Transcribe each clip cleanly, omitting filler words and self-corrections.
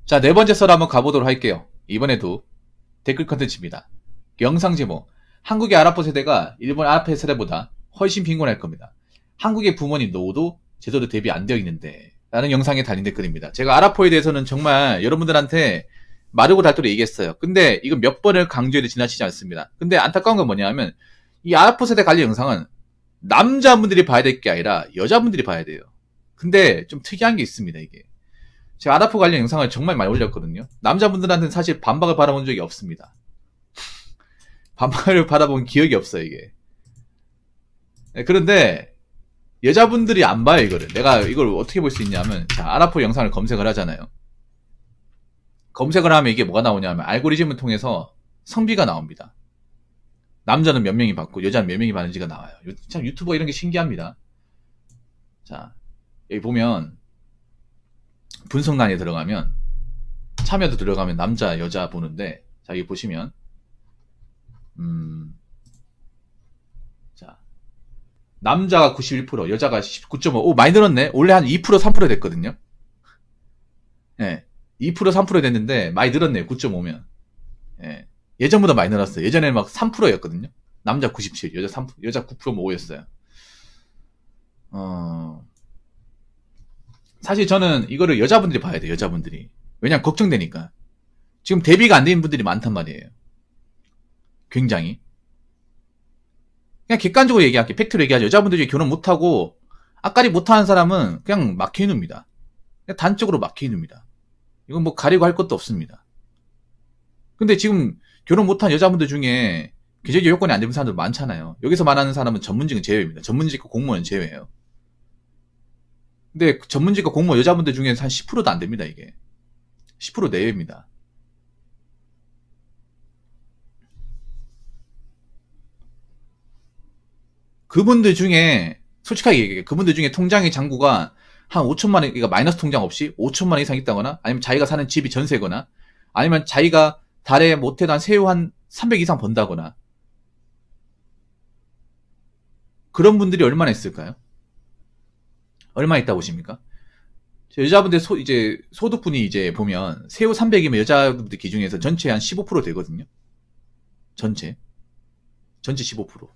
자, 네 번째 썰 한번 가보도록 할게요. 이번에도 댓글 컨텐츠입니다. 영상 제목: 한국의 아랍어 세대가 일본 아랍 세대보다 훨씬 빈곤할 겁니다. 한국의 부모님 노후도 제대로 대비 안 되어 있는데 라는 영상에 달린 댓글입니다. 제가 아랍어에 대해서는 정말 여러분들한테 마르고 닳도록 얘기했어요. 근데 이거 몇 번을 강조해도 지나치지 않습니다. 근데 안타까운 건 뭐냐면 이 아랍어 세대 관련 영상은 남자분들이 봐야 될 게 아니라 여자분들이 봐야 돼요. 근데 좀 특이한 게 있습니다. 이게 제가 아랍어 관련 영상을 정말 많이 올렸거든요. 남자분들한테는 사실 반박을 받아본 적이 없습니다. 반박을 받아본 기억이 없어요, 이게. 네, 그런데 여자분들이 안 봐요, 이거를. 내가 이걸 어떻게 볼 수 있냐면, 자, 아랍어 영상을 검색을 하잖아요. 검색을 하면 이게 뭐가 나오냐면 알고리즘을 통해서 성비가 나옵니다. 남자는 몇 명이 받고 여자는 몇 명이 받는지가 나와요. 참 유튜버 이런 게 신기합니다. 자, 여기 보면 분석란에 들어가면 참여도 들어가면 남자 여자 보는데, 자, 여기 보시면 자, 남자가 91%, 여자가 19.5%. 오, 많이 늘었네. 원래 한 2%, 3% 됐거든요. 예. 2%, 3% 됐는데 많이 늘었네요. 9.5면. 예. 예전보다 많이 늘었어요. 예전에는 막 3%였거든요. 남자 97, 여자 3, 여자 9.5였어요. 사실 저는 이거를 여자분들이 봐야 돼요. 여자분들이. 왜냐면 걱정되니까. 지금 대비가 안 되는 분들이 많단 말이에요. 굉장히. 그냥 객관적으로 얘기할게. 팩트로 얘기하죠. 여자분들이 결혼 못하고 앞가리 못하는 사람은 그냥 막혀있습니다. 그냥 단적으로 막혀있습니다. 이건 뭐 가리고 할 것도 없습니다. 근데 지금 결혼 못한 여자분들 중에 기저귀 요건이 안 되는 사람들 많잖아요. 여기서 말하는 사람은 전문직은 제외입니다. 전문직과 공무원은 제외예요. 근데 전문직과 공무원 여자분들 중에는 한 10%도 안 됩니다, 이게. 10% 내외입니다. 그분들 중에, 솔직하게 얘기해. 그분들 중에 통장의 잔고가 한 5천만 원, 그러니까 마이너스 통장 없이 5천만 원 이상 있다거나, 아니면 자기가 사는 집이 전세거나, 아니면 자기가 달에 못해도 한 세후 한 300 이상 번다거나, 그런 분들이 얼마나 있을까요? 얼마 있다고 보십니까? 여자분들 이제 소득분이 이제 보면 세후 300이면 여자분들 기준에서 전체 한 15% 되거든요. 전체 15%.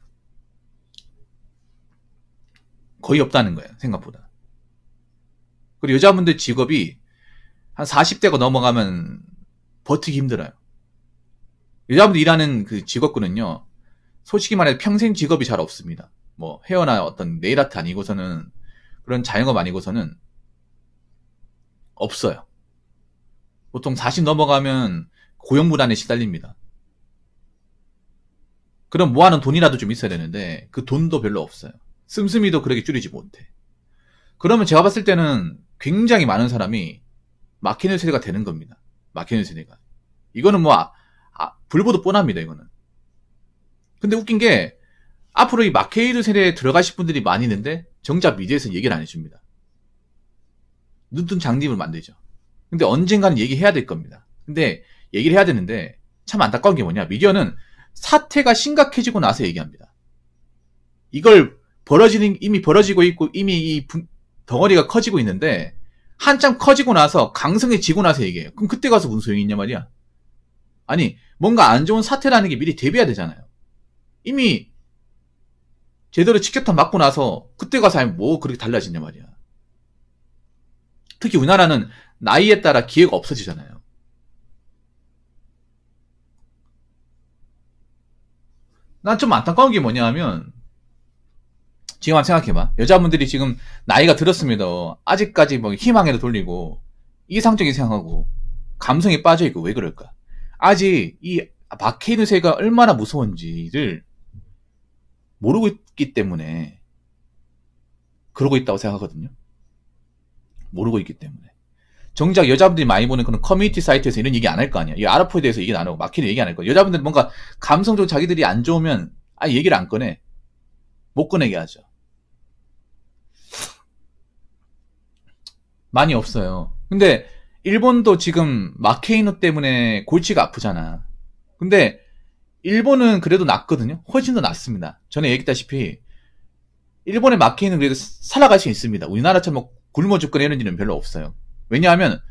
거의 없다는 거예요, 생각보다. 그리고 여자분들 직업이 한 40대가 넘어가면 버티기 힘들어요. 여자분들 일하는 그 직업군은요, 솔직히 말해 평생 직업이 잘 없습니다. 뭐 헤어나 어떤 네일아트 아니고서는, 그런 자영업 아니고서는 없어요. 보통 40 넘어가면 고용불안에 시달립니다. 그럼 모아놓은 돈이라도 좀 있어야 되는데 그 돈도 별로 없어요. 씀씀이도 그렇게 줄이지 못해. 그러면 제가 봤을 때는 굉장히 많은 사람이 막히는 세대가 되는 겁니다. 막히는 세대가. 이거는 뭐 불보듯 뻔합니다, 이거는. 근데 웃긴 게 앞으로 이 막히는 세대에 들어가실 분들이 많이 있는데 정작 미디어에서는 얘기를 안 해줍니다. 눈뜬 장님을 만들죠. 근데 언젠가는 얘기해야 될 겁니다. 근데 얘기를 해야 되는데 참 안타까운 게 뭐냐, 미디어는 사태가 심각해지고 나서 얘기합니다. 이걸 이미 벌어지고 있고 이미 이 덩어리가 커지고 있는데 한참 커지고 나서 강성해지고 나서 얘기해요. 그럼 그때 가서 무슨 소용이 있냐 말이야. 아니, 뭔가 안 좋은 사태라는 게 미리 대비해야 되잖아요. 이미 제대로 직격탄 맞고 나서 그때 가서 하면 뭐 그렇게 달라지냐 말이야. 특히 우리나라는 나이에 따라 기회가 없어지잖아요. 난 좀 안타까운 게 뭐냐 하면, 지금 한번 생각해봐. 여자분들이 지금 나이가 들었습니다. 아직까지 뭐 희망에도 돌리고 이상적인 생각하고 감성에 빠져있고, 왜 그럴까? 아직 이 막혀있는 새가 얼마나 무서운지를 모르고 있기 때문에 그러고 있다고 생각하거든요. 모르고 있기 때문에. 정작 여자분들이 많이 보는 그런 커뮤니티 사이트에서 이런 얘기 안 할 거 아니야. 이 아랍어에 대해서 얘기 안 하고 막히는 얘기 안 할 거야. 여자분들은 뭔가 감성적으로 자기들이 안 좋으면 얘기를 안 꺼내. 못 꺼내게 하죠. 많이 없어요. 근데 일본도 지금 마케이노 때문에 골치가 아프잖아. 근데 일본은 그래도 낫거든요. 훨씬 더 낫습니다. 전에 얘기했다시피 일본의 마케이는 그래도 살아갈 수 있습니다. 우리나라처럼 굶어 죽거나 이런 일은 별로 없어요. 왜냐하면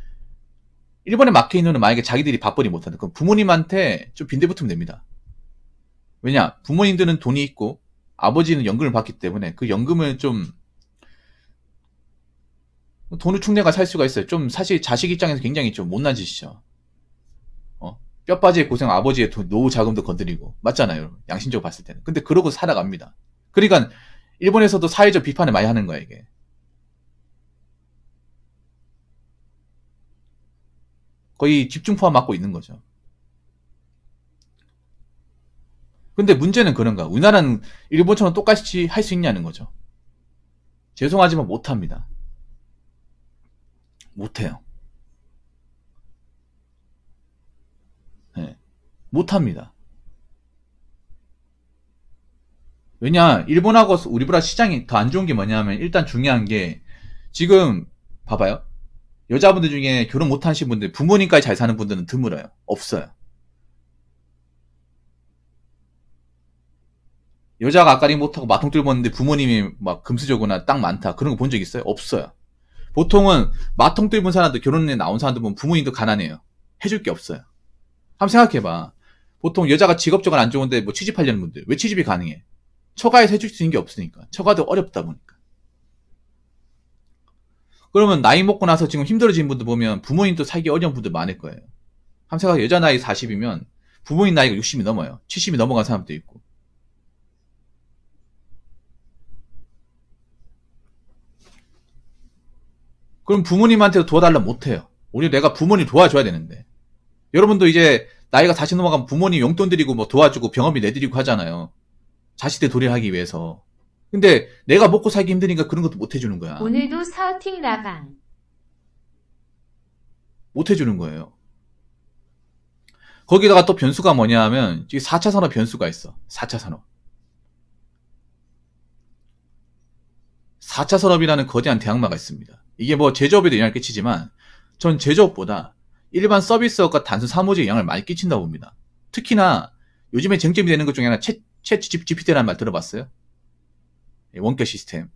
일본에 막혀있는 만약에 자기들이 밥벌이 못한다. 그럼 부모님한테 좀 빈대붙으면 됩니다. 왜냐? 부모님들은 돈이 있고 아버지는 연금을 받기 때문에 그 연금을 좀 돈을 축내가 살 수가 있어요. 좀 사실 자식 입장에서 굉장히 좀 못난 짓이죠. 뼈빠지게 고생 아버지의 노후 자금도 건드리고 맞잖아요. 양심적으로 봤을 때는. 근데 그러고 살아갑니다. 그러니까 일본에서도 사회적 비판을 많이 하는 거야 이게. 거의 집중포화 맞고 있는 거죠. 근데 문제는 그런가. 우리나라는 일본처럼 똑같이 할 수 있냐는 거죠. 죄송하지만 못합니다. 못해요. 네. 못합니다. 왜냐, 일본하고 우리보다 시장이 더 안 좋은 게 뭐냐면, 일단 중요한 게, 지금, 봐봐요. 여자분들 중에 결혼 못 하신 분들, 부모님까지 잘 사는 분들은 드물어요. 없어요. 여자가 앞가림 못하고 마통 뚫었는데 부모님이 막 금수저거나 땅 많다. 그런 거 본 적 있어요? 없어요. 보통은 마통 뚫은 사람들, 결혼에 나온 사람들 보면 부모님도 가난해요. 해줄 게 없어요. 한번 생각해봐. 보통 여자가 직업적으로 안 좋은데 뭐 취직하려는 분들, 왜 취직이 가능해? 처가에서 해줄 수 있는 게 없으니까. 처가도 어렵다 보니까. 그러면 나이 먹고 나서 지금 힘들어진 분들 보면 부모님도 살기 어려운 분들 많을 거예요. 한번 생각해. 여자 나이 40이면 부모님 나이가 60이 넘어요. 70이 넘어간 사람도 있고. 그럼 부모님한테도 도와달라면 못해요. 오히려 내가 부모님 도와줘야 되는데. 여러분도 이제 나이가 40 넘어가면 부모님 용돈 드리고 뭐 도와주고 병원비 내드리고 하잖아요. 자식들 도리하기 위해서. 근데 내가 먹고 살기 힘드니까 그런 것도 못 해주는 거야. 오늘도 사우팅 라방. 못 해주는 거예요. 거기다가 또 변수가 뭐냐 하면 4차 산업 변수가 있어. 4차 산업. 4차 산업이라는 거대한 대항마가 있습니다. 이게 뭐 제조업에도 영향을 끼치지만 전 제조업보다 일반 서비스업과 단순 사무직에 영향을 많이 끼친다고 봅니다. 특히나 요즘에 쟁점이 되는 것 중에 하나 챗 GPT라는 말 들어봤어요? 원격 시스템.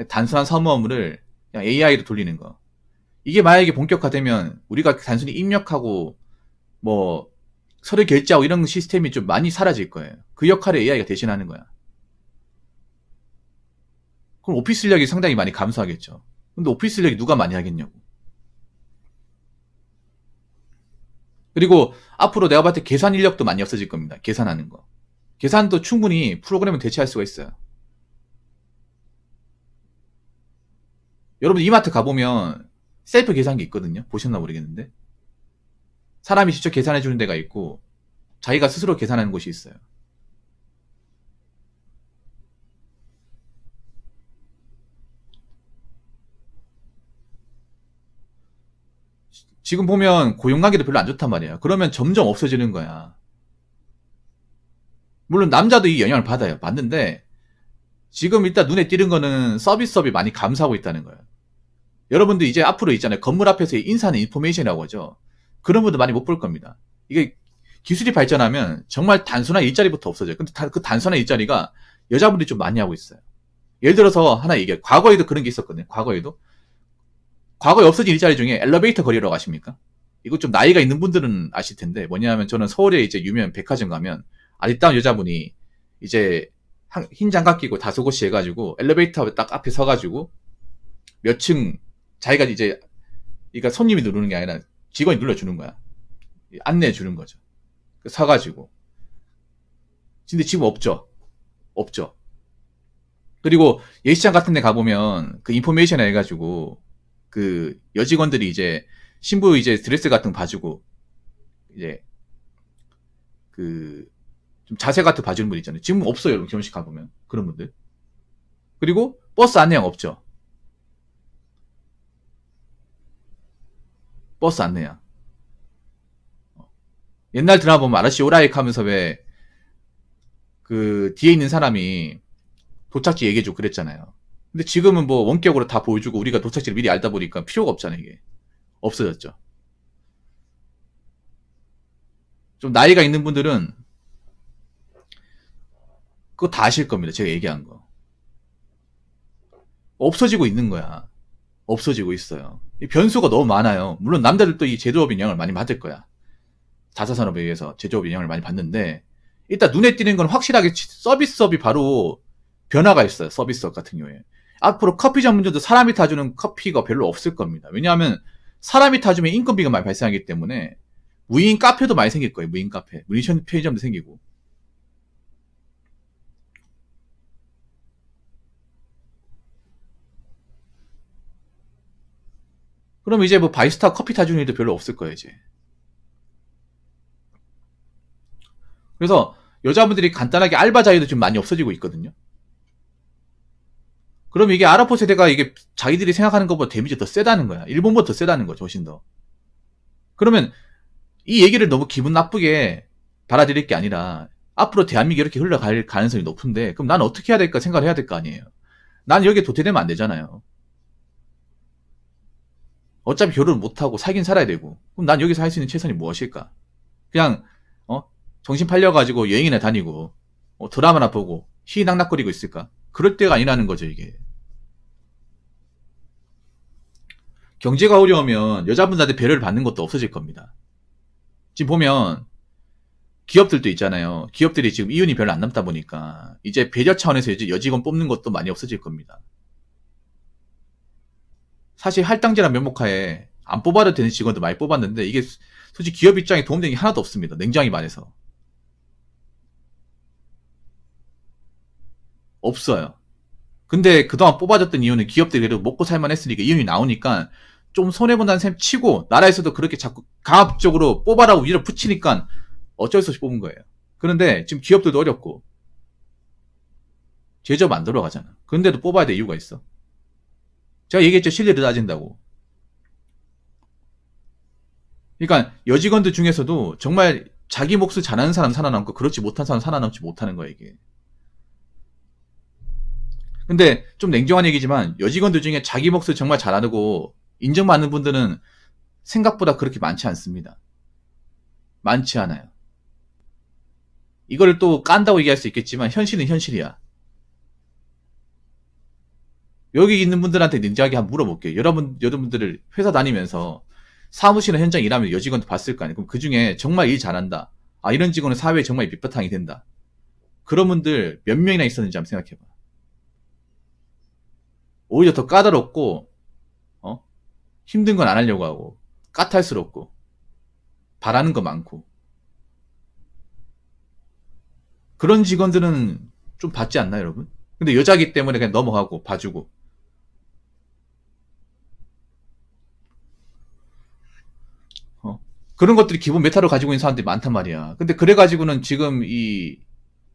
단순한 사무 업무를 그냥 AI로 돌리는 거. 이게 만약에 본격화되면 우리가 단순히 입력하고 뭐 서류 결제하고 이런 시스템이 좀 많이 사라질 거예요. 그 역할을 AI가 대신하는 거야. 그럼 오피스력이 상당히 많이 감소하겠죠. 근데 오피스력이 누가 많이 하겠냐고. 그리고 앞으로 내가 봤을 때 계산 인력도 많이 없어질 겁니다. 계산하는 거. 계산도 충분히 프로그램을 대체할 수가 있어요. 여러분 이마트 가보면 셀프 계산기 있거든요. 보셨나 모르겠는데. 사람이 직접 계산해주는 데가 있고 자기가 스스로 계산하는 곳이 있어요. 지금 보면 고용관계도 별로 안 좋단 말이야. 그러면 점점 없어지는 거야. 물론 남자도 이 영향을 받아요. 받는데 지금 일단 눈에 띄는 거는 서비스업이 많이 감소하고 있다는 거예요. 여러분들 이제 앞으로 있잖아요. 건물 앞에서 인사하는 인포메이션이라고 하죠. 그런 분들 많이 못 볼 겁니다. 이게 기술이 발전하면 정말 단순한 일자리부터 없어져요. 근데 그 단순한 일자리가 여자분들이 좀 많이 하고 있어요. 예를 들어서 하나 얘기해요. 과거에도 그런 게 있었거든요. 과거에 없어진 일자리 중에 엘리베이터 거리라고 아십니까? 이거 좀 나이가 있는 분들은 아실 텐데 뭐냐면 저는 서울에 이제 유명 백화점 가면 아리따운 여자분이 이제 흰 장갑 끼고 다소곳이 해가지고 엘리베이터 딱 앞에 서가지고 몇 층 자기가 이제 그러니까 손님이 누르는 게 아니라 직원이 눌러주는 거야. 안내해 주는 거죠. 서가지고. 근데 지금 없죠. 없죠. 그리고 예시장 같은 데 가보면 그 인포메이션 해가지고 그 여직원들이 이제 신부 이제 드레스 같은 거 봐주고 이제 그 좀 자세 같은 거 봐주는 분 있잖아요. 지금 없어요. 여러분 결혼식 가보면 그런 분들. 그리고 버스 안내양 없죠. 버스 안내양. 옛날 드라마 보면 아저씨 오라익 하면서 왜 그 뒤에 있는 사람이 도착지 얘기해주고 그랬잖아요. 근데 지금은 뭐 원격으로 다 보여주고 우리가 도착지를 미리 알다 보니까 필요가 없잖아요. 이게 없어졌죠. 좀 나이가 있는 분들은 그거 다 아실 겁니다. 제가 얘기한 거. 없어지고 있는 거야. 없어지고 있어요. 이 변수가 너무 많아요. 물론 남자들도 이 제조업인 영향을 많이 받을 거야. 자사산업에 의해서 제조업인 영향을 많이 받는데, 일단 눈에 띄는 건 확실하게 서비스업이 바로 변화가 있어요. 서비스업 같은 경우에. 앞으로 커피 전문점도 사람이 타주는 커피가 별로 없을 겁니다. 왜냐하면 사람이 타주면 인건비가 많이 발생하기 때문에 무인 카페도 많이 생길 거예요. 무인 카페. 무인 편의점도 생기고. 그럼 이제 뭐 바리스타 커피 타주는 일도 별로 없을 거예요, 이제. 그래서 여자분들이 간단하게 알바 자리도 좀 많이 없어지고 있거든요. 그럼 이게 아랍포 세대가 이게 자기들이 생각하는 것보다 데미지가 더 세다는 거야. 일본보다 더 세다는 거죠, 훨씬 더. 그러면 이 얘기를 너무 기분 나쁘게 받아들일 게 아니라 앞으로 대한민국이 이렇게 흘러갈 가능성이 높은데 그럼 난 어떻게 해야 될까 생각을 해야 될 거 아니에요. 난 여기에 도태되면 안 되잖아요. 어차피 결혼 못하고 살긴 살아야 되고 그럼 난 여기서 할 수 있는 최선이 무엇일까? 그냥 정신 팔려가지고 여행이나 다니고 드라마나 보고 희낙낙거리고 있을까? 그럴 때가 아니라는 거죠, 이게. 경제가 어려우면 여자분들한테 배려를 받는 것도 없어질 겁니다. 지금 보면 기업들도 있잖아요. 기업들이 지금 이윤이 별로 안 남다 보니까 이제 배려 차원에서 이제 여직원 뽑는 것도 많이 없어질 겁니다. 사실 할당제란 명목하에 안 뽑아도 되는 직원도 많이 뽑았는데 이게 솔직히 기업 입장에 도움되는 게 하나도 없습니다. 냉정하게 말해서. 없어요. 근데 그동안 뽑아줬던 이유는 기업들이 그래도 먹고 살만 했으니까 이윤이 나오니까 좀 손해본다는 셈 치고 나라에서도 그렇게 자꾸 강압적으로 뽑아라고 위로 붙이니까 어쩔 수 없이 뽑은 거예요. 그런데 지금 기업들도 어렵고 제조업 안 들어가잖아. 그런데도 뽑아야 될 이유가 있어. 제가 얘기했죠. 실리를 따진다고. 그러니까 여직원들 중에서도 정말 자기 몫을 잘하는 사람 살아남고 그렇지 못한 사람 살아남지 못하는 거야, 이게. 근데 좀 냉정한 얘기지만 여직원들 중에 자기 몫을 정말 잘하고 인정받는 분들은 생각보다 그렇게 많지 않습니다. 많지 않아요. 이걸 또 깐다고 얘기할 수 있겠지만 현실은 현실이야. 여기 있는 분들한테 냉정하게 한번 물어볼게요. 여러분들을 회사 다니면서 사무실이나 현장 일하면 여직원도 봤을 거 아니에요. 그럼 그 중에 정말 일 잘한다. 아, 이런 직원은 사회에 정말 밑바탕이 된다. 그런 분들 몇 명이나 있었는지 한번 생각해봐. 오히려 더 까다롭고, 힘든 건 안 하려고 하고, 까탈스럽고, 바라는 거 많고. 그런 직원들은 좀 받지 않나요, 여러분? 근데 여자기 때문에 그냥 넘어가고, 봐주고. 그런 것들이 기본 메타로 가지고 있는 사람들이 많단 말이야. 근데 그래가지고는 지금 이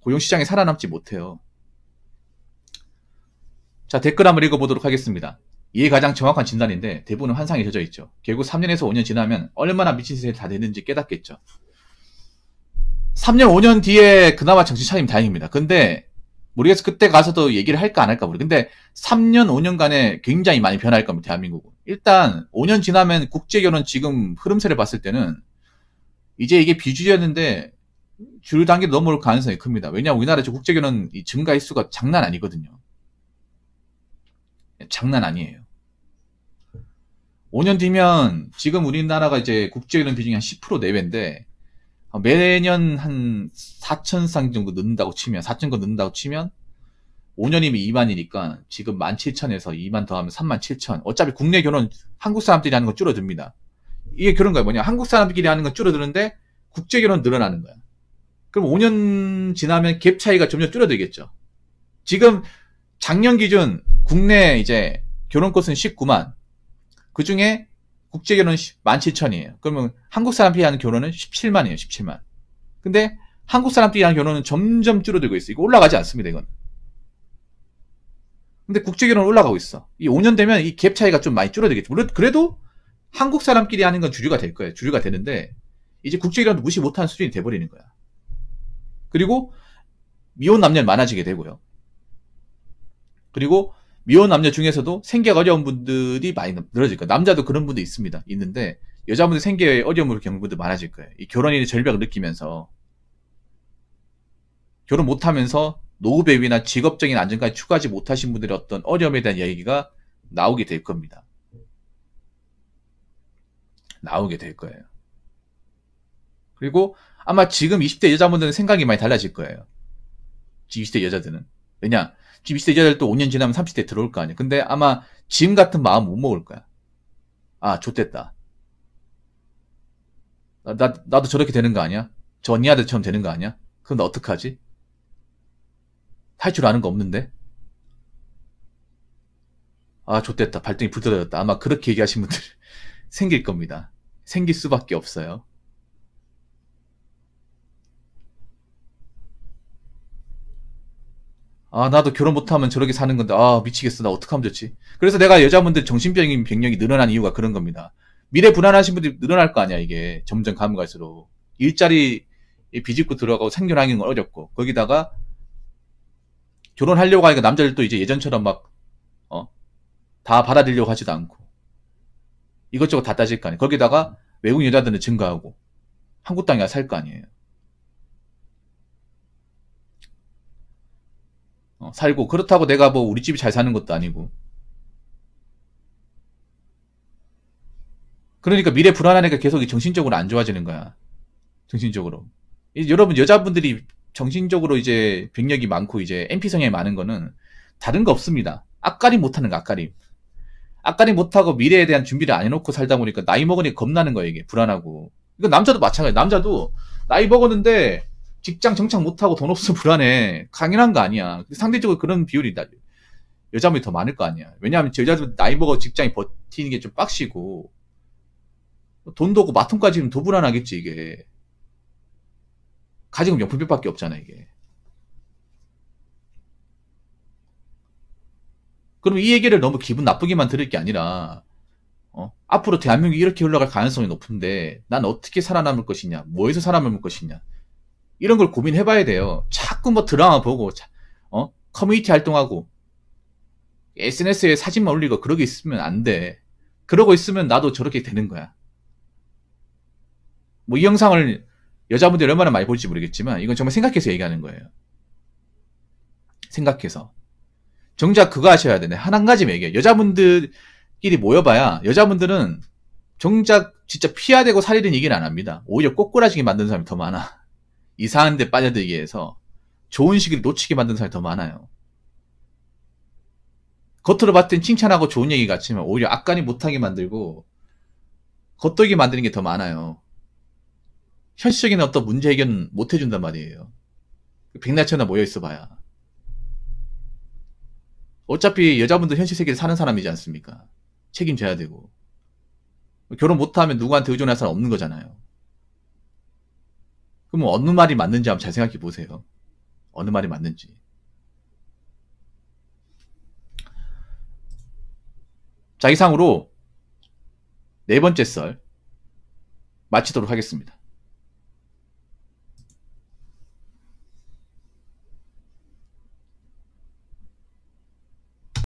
고용시장에 살아남지 못해요. 자, 댓글 한번 읽어보도록 하겠습니다. 이게 가장 정확한 진단인데 대부분은 환상에 젖어 있죠. 결국 3년에서 5년 지나면 얼마나 미친 짓을 다 됐는지 깨닫겠죠. 3년, 5년 뒤에 그나마 정신 차리면 다행입니다. 근데 모르겠어. 그때 가서도 얘기를 할까 안 할까 모르겠어. 근데 3년, 5년간에 굉장히 많이 변할 겁니다. 대한민국은. 일단 5년 지나면 국제결혼 지금 흐름세를 봤을 때는 이제 이게 비주류였는데 줄 단계 넘어올 가능성이 큽니다. 왜냐하면 우리나라 국제결혼 증가 횟수가 장난 아니거든요. 장난 아니에요. 5년 뒤면 지금 우리나라가 이제 국제결혼 비중이 한 10% 내외인데 매년 한 4,000쌍 정도 넣는다고 치면 4,000건 넣는다고 치면 5년이면 2만이니까 지금 17,000에서 2만 더하면 37,000. 어차피 국내 결혼 한국 사람들이 하는 건 줄어듭니다. 이게 그런 거야. 뭐냐, 한국 사람들끼리 하는 건 줄어드는데 국제 결혼 늘어나는 거야. 그럼 5년 지나면 갭 차이가 점점 줄어들겠죠. 지금 작년 기준 국내 이제 결혼 건수는 19만. 그 중에 국제 결혼은 17,000이에요. 그러면 한국 사람끼리 하는 결혼은 17만이에요. 17만. 근데 한국 사람끼리 하는 결혼은 점점 줄어들고 있어. 이거 올라가지 않습니다. 이건. 근데 국제 결혼은 올라가고 있어. 이 5년 되면 이 갭 차이가 좀 많이 줄어들겠죠. 물론 그래도 한국 사람끼리 하는 건 주류가 될 거예요. 주류가 되는데 이제 국제 결혼도 무시 못하는 수준이 돼버리는 거야. 그리고 미혼 남녀는 많아지게 되고요. 그리고 미혼 남녀 중에서도 생계가 어려운 분들이 많이 늘어질 거예요. 남자도 그런 분도 있습니다. 있는데 여자분들 생계에 어려움을 겪는 분들 많아질 거예요. 이 결혼의 절벽을 느끼면서 결혼 못하면서 노후 대비나 직업적인 안정까지 추구하지 못하신 분들의 어떤 어려움에 대한 이야기가 나오게 될 겁니다. 나오게 될 거예요. 그리고 아마 지금 20대 여자분들은 생각이 많이 달라질 거예요. 20대 여자들은. 왜냐? 지금 20대 여자들 또 5년 지나면 30대 들어올 거 아니야. 근데 아마 지금 같은 마음 못 먹을 거야. 아, 좋댔다. 나도 저렇게 되는 거 아니야? 저 언니아들처럼 되는 거 아니야? 그럼 나 어떡하지? 할 줄 아는 거 없는데? 아, 좋댔다. 발등이 불 떨어졌다. 아마 그렇게 얘기하신 분들 생길 겁니다. 생길 수밖에 없어요. 아, 나도 결혼 못하면 저렇게 사는 건데, 아, 미치겠어. 나 어떡하면 좋지? 그래서 내가 여자분들 정신병인 병력이 늘어난 이유가 그런 겁니다. 미래 불안하신 분들이 늘어날 거 아니야, 이게. 점점 가면 갈수록. 일자리 비집고 들어가고 생존하기는 어렵고. 거기다가 결혼하려고 하니까 남자들도 이제 예전처럼 막, 다 받아들이려고 하지도 않고. 이것저것 다 따질 거 아니에요. 거기다가 외국 여자들은 증가하고. 한국 땅에 살 거 아니에요. 살고. 그렇다고 내가 뭐 우리 집이 잘 사는 것도 아니고. 그러니까 미래 불안하니까 계속 정신적으로 안 좋아지는 거야. 정신적으로. 여러분, 여자분들이 정신적으로 이제 병력이 많고 이제 MP 성향이 많은 거는 다른 거 없습니다. 앞가림 못하는 거, 앞가림. 앞가림 못하고 미래에 대한 준비를 안 해놓고 살다 보니까 나이 먹으니 겁나는 거예요, 이게. 불안하고. 이거 남자도 마찬가지예요. 남자도 나이 먹었는데 직장 정착 못하고 돈 없으면 불안해. 강인한 거 아니야. 상대적으로 그런 비율이 여자분이 더 많을 거 아니야. 왜냐하면 여자들 나이 먹어 직장이 버티는 게 좀 빡시고 돈도 없고 마통까지는 더 불안하겠지, 이게. 가지고 명품백밖에 없잖아, 이게. 그럼 이 얘기를 너무 기분 나쁘게만 들을 게 아니라, 앞으로 대한민국이 이렇게 흘러갈 가능성이 높은데, 난 어떻게 살아남을 것이냐, 뭐에서 살아남을 것이냐, 이런 걸 고민해봐야 돼요. 자꾸 뭐 드라마 보고, 커뮤니티 활동하고, SNS에 사진만 올리고 그러고 있으면 안 돼. 그러고 있으면 나도 저렇게 되는 거야. 뭐 이 영상을 여자분들이 얼마나 많이 볼지 모르겠지만 이건 정말 생각해서 얘기하는 거예요. 생각해서. 정작 그거 하셔야 되네. 한 가지만 얘기해. 여자분들끼리 모여봐야 여자분들은 정작 진짜 피해야 되고 살리는 얘기는 안 합니다. 오히려 꼬꾸라지게 만드는 사람이 더 많아. 이상한 데 빠져들게 해서 좋은 시기를 놓치게 만드는 사람이 더 많아요. 겉으로 봤을 땐 칭찬하고 좋은 얘기 같지만 오히려 악간이 못하게 만들고 겉돌게 만드는 게 더 많아요. 현실적인 어떤 문제 해결은 못 해준단 말이에요. 백날천하 모여있어 봐야. 어차피 여자분들 현실 세계에 사는 사람이지 않습니까? 책임져야 되고. 결혼 못하면 누구한테 의존할 사람 없는 거잖아요. 그럼 어느 말이 맞는지 한번 잘 생각해 보세요. 어느 말이 맞는지. 자, 이상으로 네 번째 썰 마치도록 하겠습니다.